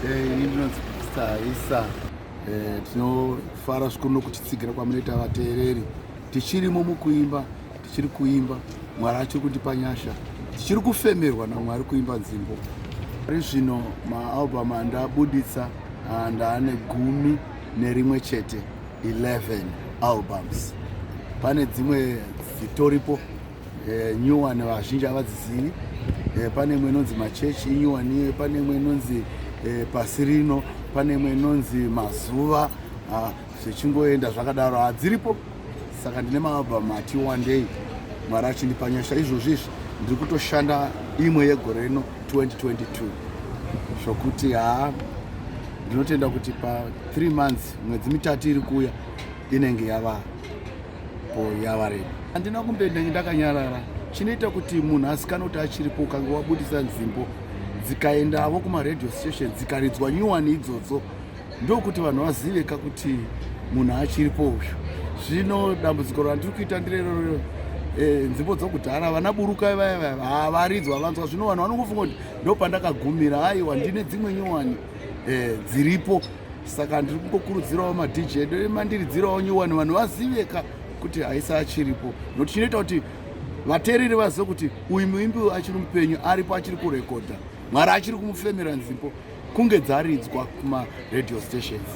Ndinonzi Haisa. Tinofara zvikuru nokutitsigira kwamunoita vateereri. Tichirimo mukuimba, tichiri kuimba, Mwari achiri kutipa nyasha. Tichiri kufemerwa naMwari kuimba nzimbo. Ari zvino maalbum andabuditsa ndaane 11 11 albums. Pane dzimwe dzitoripo new one vazhinji havadzizivi. Pane imwe inonzi machechi new one, pane imwe inonzi pasi rino, pane imwe inonzi mazuva, zvichingoenda zvakadaro hadziripo. Saka ndine maalbum ati one day Mwari achindipa nyasha. Izvozvi ndiri kutoshanda imwe yegore rino 2022 zvokuti ndinotenda kuti pa 3 months mwedzi mitatu iri kuuya inenge yava ready. Handina kumbenda ndakanyarara. Chinoita kuti munhu asikane kuti achiripo ukange wabudisa nzimbo dzikaendavo kuma-radio station dzikaridzwa new one idzodzo, ndokuti vanhu vaziveka kuti munhu achiripo uyu. Zvino dambudziko randiri kuita ndirero, nzimbo dzokudhara vana buruka vaya havaridzwa vanzwa. Zvino vanhu vanongofunga kuti ndopandakagumira, aiwa ndine dzimwe new one dziripo. Saka ndiri kungokurudzirawo ma-DJ mandiridzirawo new one, vanhu vaziveka kuti Haisa achiripo. Nokuti chinoita kuti vateereri vazive kuti uyu muimbi achiri mupenyu, aripo achiri kurekodha. Mwari achiri kumufemera nzimbo kunge dzaridzwa kuma-radio stations.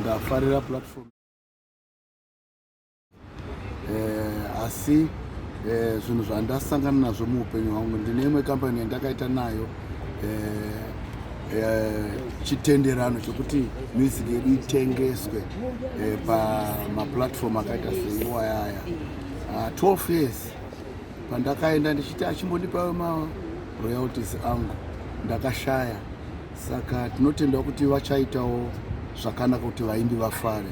Ndafarira platform. Asi zvinhu zvandasangana nazvo muupenyu hwangu, ndine imwe kambani yandakaita nayo chitenderano chokuti music yedu itengeswe pamaplatform akaita seiwayaya. 12 years pandakaenda ndichiti achimbondipa ma-royalties angu ndakashaya. Saka tinotenda kuti vachaitawo zvakanaka kuti vaimbi vafare.